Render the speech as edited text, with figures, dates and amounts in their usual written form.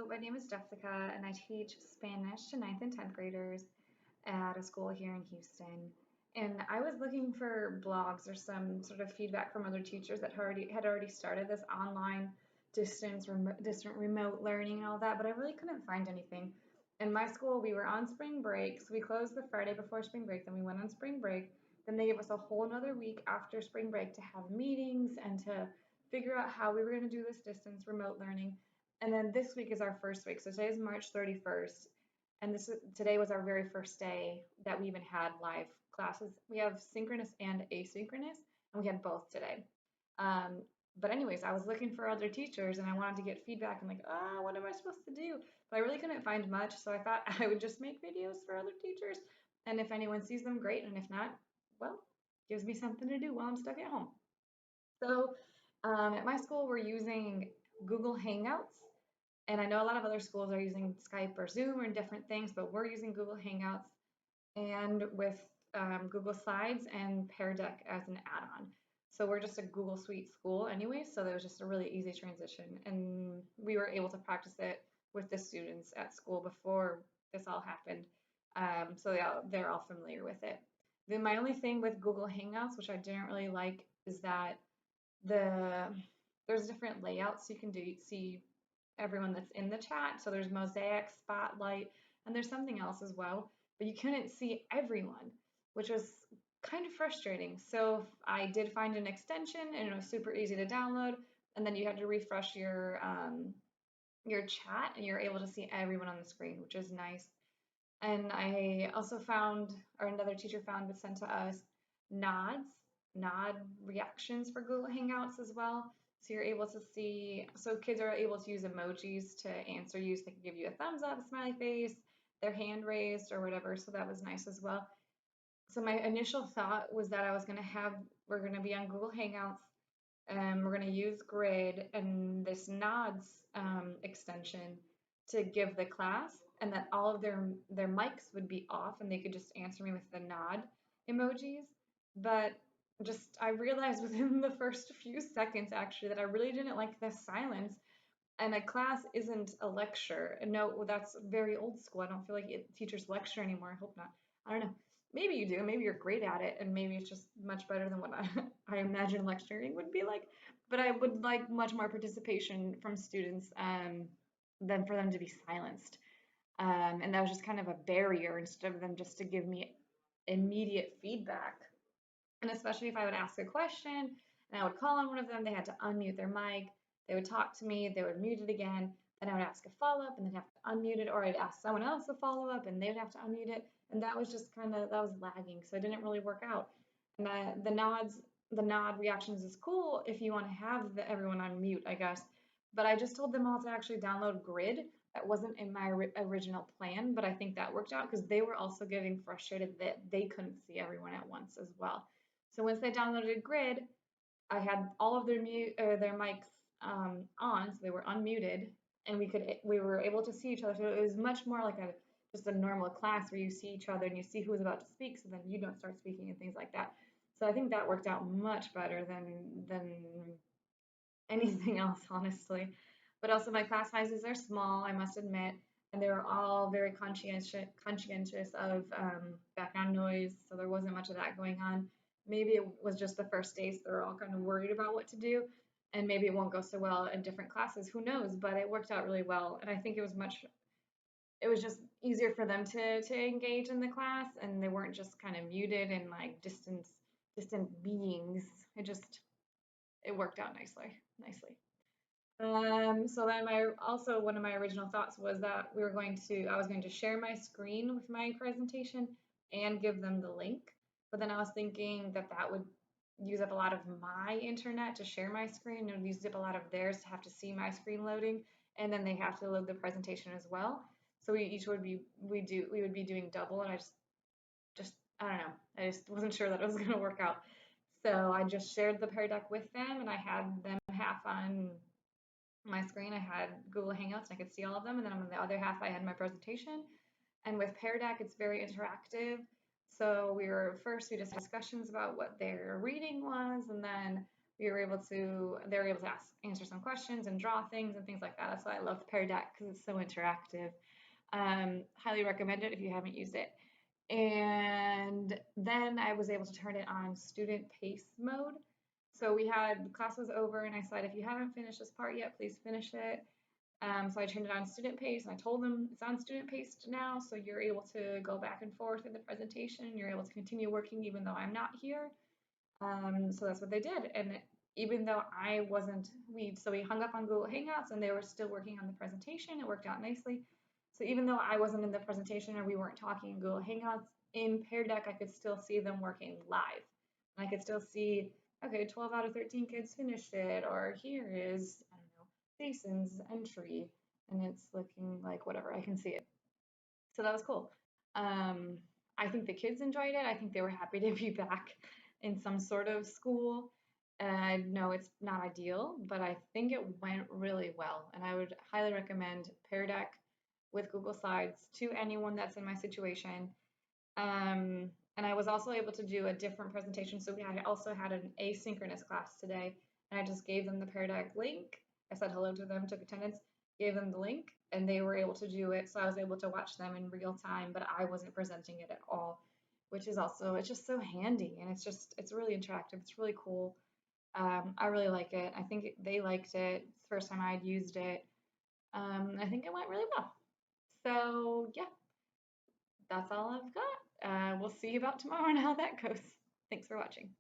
So, my name is Jessica, and I teach Spanish to ninth and 10th graders at a school here in Houston. And I was looking for blogs or some sort of feedback from other teachers that had already started this online distant remote learning and all that, but I really couldn't find anything. In my school, we were on spring break, so we closed the Friday before spring break, then we went on spring break. Then they gave us a whole another week after spring break to have meetings and to figure out how we were going to do this distance remote learning. And then this week is our first week. So today is March 31st. And today was our very first day that we even had live classes. We have synchronous and asynchronous, and we had both today. Um, but anyways, I was looking for other teachers and I wanted to get feedback. I'm like, what am I supposed to do? But I really couldn't find much, so I thought I would just make videos for other teachers. And if anyone sees them, great. And if not, well, gives me something to do while I'm stuck at home. So at my school, we're using Google Hangouts. And I know a lot of other schools are using Skype or Zoom or different things, but we're using Google Hangouts and with Google Slides and Peardeck as an add-on. So we're just a Google Suite school anyway, so that was just a really easy transition. And we were able to practice it with the students at school before this all happened. So they're all familiar with it. Then my only thing with Google Hangouts, which I didn't really like, is that the there's different layouts you can see everyone that's in the chat. So there's mosaic, spotlight, and there's something else as well, but you couldn't see everyone, which was kind of frustrating. So I did find an extension and it was super easy to download, and then you had to refresh your chat and you're able to see everyone on the screen, which is nice. And I also found, or another teacher found, but sent to us nod reactions for Google Hangouts as well. So you're able to see, so kids are able to use emojis to answer you. So they can give you a thumbs up, a smiley face, their hand raised, or whatever. So that was nice as well. So my initial thought was that we're going to be on Google Hangouts, and we're going to use Grid and this nods extension to give the class, and that all of their mics would be off and they could just answer me with the nod emojis. But just I realized within the first few seconds actually that I really didn't like the silence, and a class isn't a lecture. And no, that's very old school. I don't feel like teachers lecture anymore. I hope not. I don't know. Maybe you do. Maybe you're great at it, and maybe it's just much better than what I imagine lecturing would be like. But I would like much more participation from students than for them to be silenced. And that was just kind of a barrier instead of them just to give me immediate feedback. And especially if I would ask a question and I would call on one of them, they had to unmute their mic. They would talk to me, they would mute it again. Then I would ask a follow up and they'd have to unmute it, or I'd ask someone else a follow up and they would have to unmute it. And that was just that was lagging. So it didn't really work out. And the nod reactions is cool if you want to have everyone on mute, I guess. But I just told them all to actually download Grid. That wasn't in my original plan, but I think that worked out because they were also getting frustrated that they couldn't see everyone at once as well. So once they downloaded Grid, I had all of their mics on, so they were unmuted, and we were able to see each other. So it was much more like just a normal class where you see each other and you see who's about to speak, so then you don't start speaking and things like that. So I think that worked out much better than anything else, honestly. But also my class sizes are small, I must admit, and they were all very conscientious of background noise, so there wasn't much of that going on. Maybe it was just the first day, so they're all kind of worried about what to do, and maybe it won't go so well in different classes. Who knows? But it worked out really well, and I think it was just easier for them to engage in the class, and they weren't just kind of muted and like distant beings. It worked out nicely. So then one of my original thoughts was that I was going to share my screen with my presentation and give them the link. But then I was thinking that that would use up a lot of my internet to share my screen, and use up a lot of theirs to have to see my screen loading, and then they have to load the presentation as well. So we would be doing double, and just I don't know. I just wasn't sure that it was going to work out. So I just shared the Pear Deck with them, and I had them half on my screen. I had Google Hangouts and I could see all of them, and then on the other half I had my presentation. And with Pear Deck, it's very interactive. So we just had discussions about what their reading was, and then they were able to answer some questions and draw things and things like that. That's why I love Peardeck because it's so interactive. Highly recommend it if you haven't used it. And then I was able to turn it on student pace mode. So we had class was over, and I said, if you haven't finished this part yet, please finish it. So I turned it on student pace, and I told them it's on student pace now, so you're able to go back and forth in the presentation. You're able to continue working even though I'm not here. So that's what they did. And even though I wasn't, we hung up on Google Hangouts and they were still working on the presentation. It worked out nicely. So even though I wasn't in the presentation or we weren't talking in Google Hangouts, in Pear Deck, I could still see them working live. And I could still see, okay, 12 out of 13 kids finished it, or here is, I don't know, Jason's entry, and it's looking like whatever, I can see it. So that was cool. Um, I think the kids enjoyed it. I think they were happy to be back in some sort of school. No, it's not ideal, but I think it went really well. And I would highly recommend Pear Deck with Google Slides to anyone that's in my situation. And I was also able to do a different presentation. So I also had an asynchronous class today, and I just gave them the Pear Deck link. I said hello to them, took attendance, gave them the link, and they were able to do it. So I was able to watch them in real time, but I wasn't presenting it at all, which is also, it's just so handy, and it's really interactive. It's really cool. I really like it. I think they liked it. It's the first time I'd used it. I think it went really well. So yeah, that's all I've got. We'll see about tomorrow and how that goes. Thanks for watching.